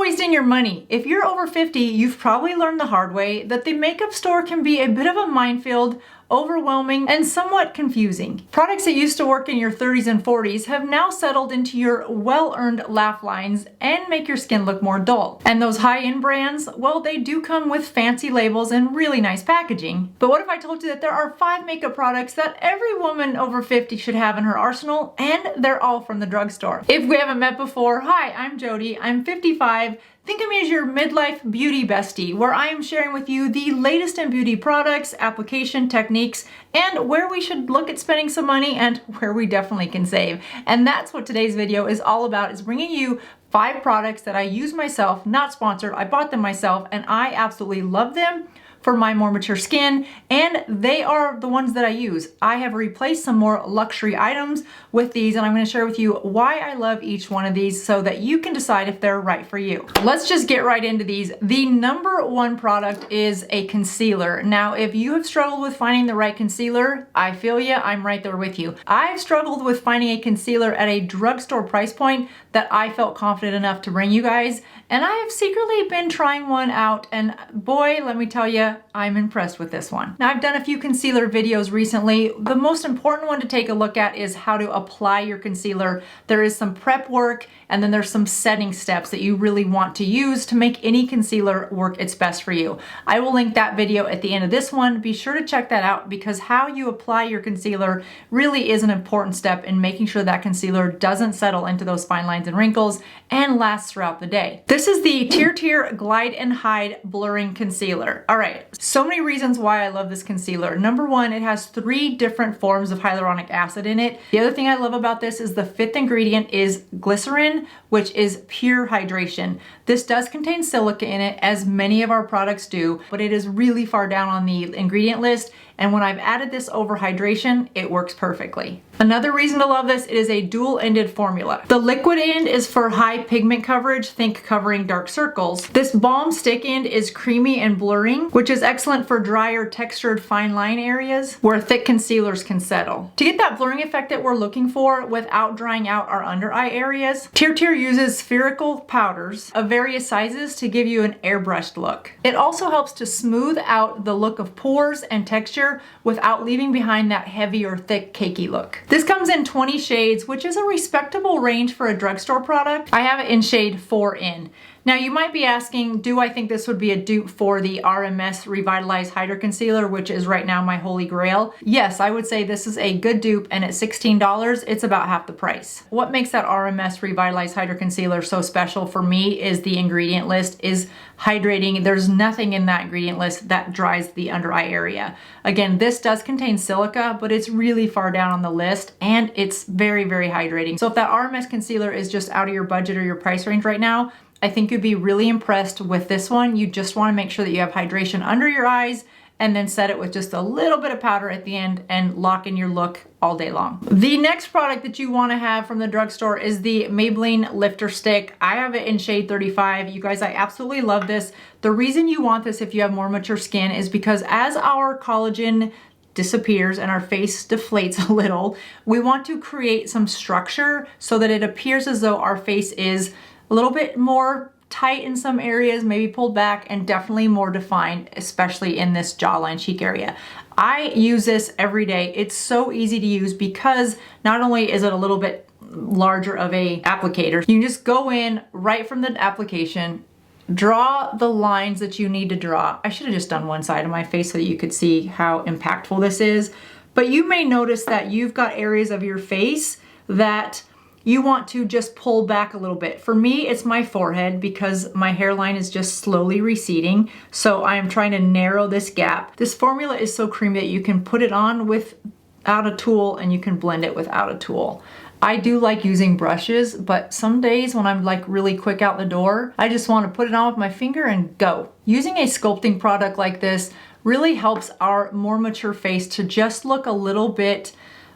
wasting your money. If you're over 50, you've probably learned the hard way that the makeup store can be a bit of a minefield, overwhelming, and somewhat confusing. Products that used to work in your 30s and 40s have now settled into your well-earned laugh lines and make your skin look more dull. And those high-end brands, well, they do come with fancy labels and really nice packaging. But what if I told you that there are 5 makeup products that every woman over 50 should have in her arsenal, and they're all from the drugstore? If we haven't met before, hi, I'm Jody. I'm 55. Think of me as your midlife beauty bestie, where I am sharing with you the latest in beauty products, application techniques, and where we should look at spending some money and where we definitely can save. And that's what today's video is all about, is bringing you 5 products that I use myself, not sponsored. I bought them myself and I absolutely love them for my more mature skin, and they are the ones that I use. I have replaced some more luxury items with these, and I'm going to share with you why I love each one of these so that you can decide if they're right for you. Let's just get right into these. The number 1 product is a concealer. Now, if you have struggled with finding the right concealer, I feel you, I'm right there with you. I've struggled with finding a concealer at a drugstore price point that I felt confident enough to bring you guys, and I have secretly been trying one out, and boy, let me tell you, I'm impressed with this one. Now, I've done a few concealer videos recently. The most important one to take a look at is how to apply your concealer. There is some prep work, and then there's some setting steps that you really want to use to make any concealer work its best for you. I will link that video at the end of this one. Be sure to check that out, because how you apply your concealer really is an important step in making sure that concealer doesn't settle into those fine lines and wrinkles and lasts throughout the day. This is the Tear Glide and Hide Blurring Concealer. All right, so many reasons why I love this concealer. Number 1, it has 3 different forms of hyaluronic acid in it. The other thing I love about this is the 5th ingredient is glycerin, which is pure hydration. This does contain silica in it, as many of our products do, but it is really far down on the ingredient list. And when I've added this over hydration, it works perfectly. Another reason to love this, it is a dual-ended formula. The liquid end is for high pigment coverage, think covering dark circles. This balm stick end is creamy and blurring, which is excellent for drier textured fine line areas where thick concealers can settle. To get that blurring effect that we're looking for without drying out our under eye areas, Tear uses spherical powders of various sizes to give you an airbrushed look. It also helps to smooth out the look of pores and texture without leaving behind that heavy or thick cakey look. This comes in 20 shades, which is a respectable range for a drugstore product. I have it in shade 4N. Now, you might be asking, do I think this would be a dupe for the RMS Revitalized Hydra Concealer, which is right now my holy grail? Yes, I would say this is a good dupe, and at $16, it's about half the price. What makes that RMS Revitalized Hydra Concealer so special for me is the ingredient list is hydrating. There's nothing in that ingredient list that dries the under eye area. Again, this does contain silica, but it's really far down on the list, and it's very, very hydrating. So if that RMS concealer is just out of your budget or your price range right now, I think you'd be really impressed with this one. You just want to make sure that you have hydration under your eyes, and then set it with just a little bit of powder at the end and lock in your look all day long. The next product that you want to have from the drugstore is the Maybelline Lifter Stick. I have it in shade 35. You guys, I absolutely love this. The reason you want this if you have more mature skin is because as our collagen disappears and our face deflates a little, we want to create some structure so that it appears as though our face is a little bit more tight in some areas, maybe pulled back, and definitely more defined, especially in this jawline cheek area. I use this every day. It's so easy to use because not only is it a little bit larger of a applicator, you can just go in right from the application, draw the lines that you need to draw. I should have just done one side of my face so that you could see how impactful this is. But you may notice that you've got areas of your face that you want to just pull back a little bit. For me, it's my forehead because my hairline is just slowly receding. So I am trying to narrow this gap. This formula is so creamy that you can put it on without a tool and you can blend it without a tool. I do like using brushes, but some days when I'm like really quick out the door, I just want to put it on with my finger and go. Using a sculpting product like this really helps our more mature face to just look a little bit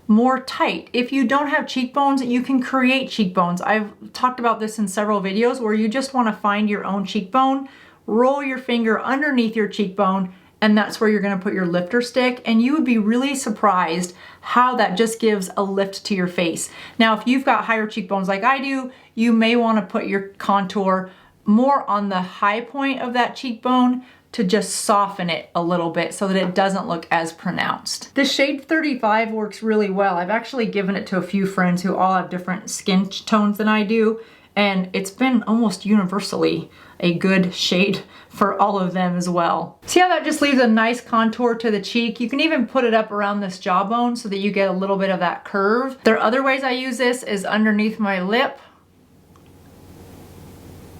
more tight. If you don't have cheekbones, you can create cheekbones. I've talked about this in several videos where you just want to find your own cheekbone, roll your finger underneath your cheekbone, and that's where you're going to put your lifter stick, and you would be really surprised how that just gives a lift to your face. Now, if you've got higher cheekbones like I do, you may want to put your contour more on the high point of that cheekbone to just soften it a little bit so that it doesn't look as pronounced. The shade 35 works really well. I've actually given it to a few friends who all have different skin tones than I do, and it's been almost universally a good shade for all of them as well. See how that just leaves a nice contour to the cheek? You can even put it up around this jawbone so that you get a little bit of that curve. There are other ways I use this is underneath my lip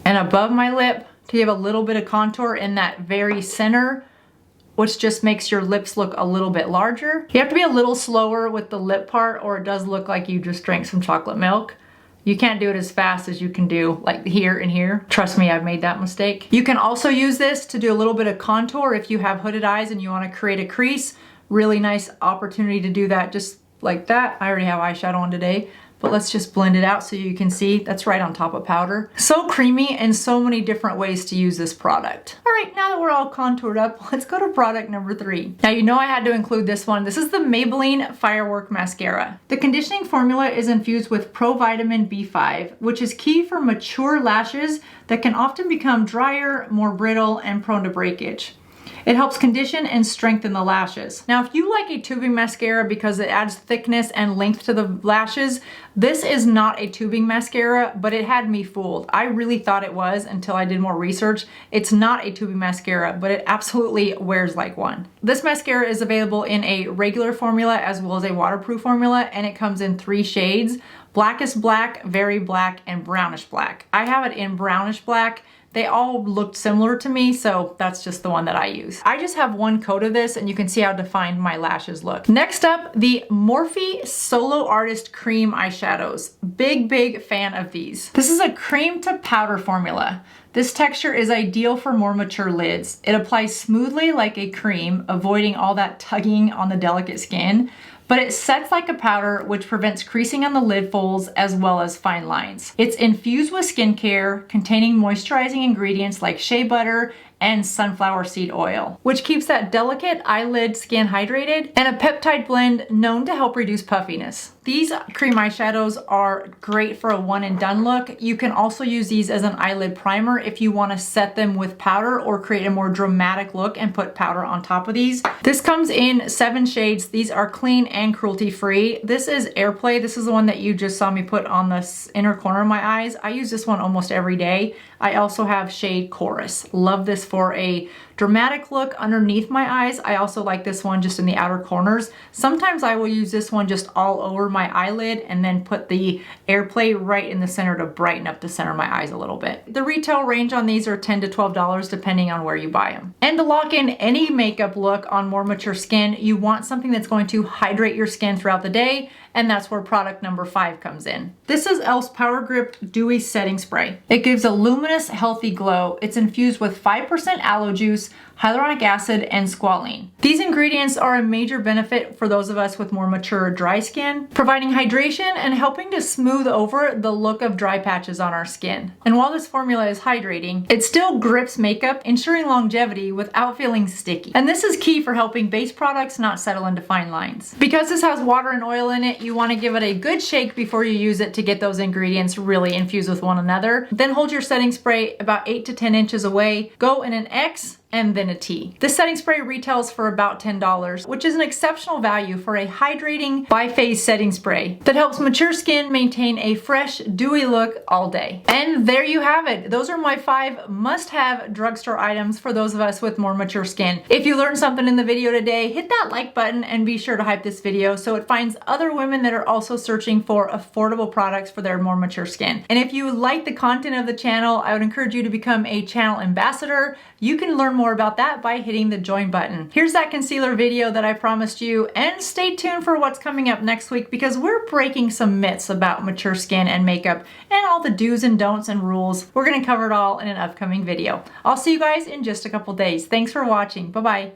and above my lip to give a little bit of contour in that very center, which just makes your lips look a little bit larger. You have to be a little slower with the lip part or it does look like you just drank some chocolate milk. You can't do it as fast as you can do like here and here. Trust me, I've made that mistake. You can also use this to do a little bit of contour if you have hooded eyes and you want to create a crease. Really nice opportunity to do that just like that. I already have eyeshadow on today, but let's just blend it out so you can see that's right on top of powder. So creamy and so many different ways to use this product. All right, now that we're all contoured up, let's go to product number 3. Now you know I had to include this one. This is the Maybelline Firework Mascara. The conditioning formula is infused with provitamin B5, which is key for mature lashes that can often become drier, more brittle, and prone to breakage. It helps condition and strengthen the lashes. Now, if you like a tubing mascara because it adds thickness and length to the lashes, this is not a tubing mascara, but it had me fooled. I really thought it was until I did more research. It's not a tubing mascara, but it absolutely wears like one. This mascara is available in a regular formula as well as a waterproof formula, and it comes in 3 shades: Blackest Black, Very Black, and Brownish Black. I have it in Brownish Black. They all looked similar to me, so that's just the one that I use. I just have one coat of this and you can see how defined my lashes look. Next up, the Morphe Solo Artist Cream Eyeshadows. Big fan of these. This is a cream to powder formula. This texture is ideal for more mature lids. It applies smoothly like a cream, avoiding all that tugging on the delicate skin, but it sets like a powder, which prevents creasing on the lid folds as well as fine lines. It's infused with skincare, containing moisturizing ingredients like shea butter and sunflower seed oil, which keeps that delicate eyelid skin hydrated, and a peptide blend known to help reduce puffiness. These cream eyeshadows are great for a one and done look. You can also use these as an eyelid primer if you want to set them with powder or create a more dramatic look and put powder on top of these. This comes in 7 shades. These are clean and cruelty free. This is Airplay. This is the one that you just saw me put on the inner corner of my eyes. I use this one almost every day. I also have shade Chorus. Love this for a dramatic look underneath my eyes. I also like this one just in the outer corners. Sometimes I will use this one just all over my eyelid and then put the Airplay right in the center to brighten up the center of my eyes a little bit. The retail range on these are $10 to $12 depending on where you buy them. And to lock in any makeup look on more mature skin, you want something that's going to hydrate your skin throughout the day, and that's where product number 5 comes in. This is e.l.f.'s Power Grip Dewy Setting Spray. It gives a luminous, healthy glow. It's infused with 5% aloe juice, hyaluronic acid, and squalene. These ingredients are a major benefit for those of us with more mature dry skin, providing hydration and helping to smooth over the look of dry patches on our skin. And while this formula is hydrating, it still grips makeup, ensuring longevity without feeling sticky. And this is key for helping base products not settle into fine lines. Because this has water and oil in it, you want to give it a good shake before you use it to get those ingredients really infused with one another. Then hold your setting spray about 8 to 10 inches away, go in an X, and then a T. This setting spray retails for about $10, which is an exceptional value for a hydrating bi-phase setting spray that helps mature skin maintain a fresh, dewy look all day. And there you have it. Those are my 5 must-have drugstore items for those of us with more mature skin. If you learned something in the video today, hit that like button and be sure to hype this video so it finds other women that are also searching for affordable products for their more mature skin. And if you like the content of the channel, I would encourage you to become a channel ambassador. You can learn more about that by hitting the join button. Here's that concealer video that I promised you, and stay tuned for what's coming up next week because we're breaking some myths about mature skin and makeup and all the do's and don'ts and rules. We're gonna cover it all in an upcoming video. I'll see you guys in just a couple days. Thanks for watching. Bye-bye.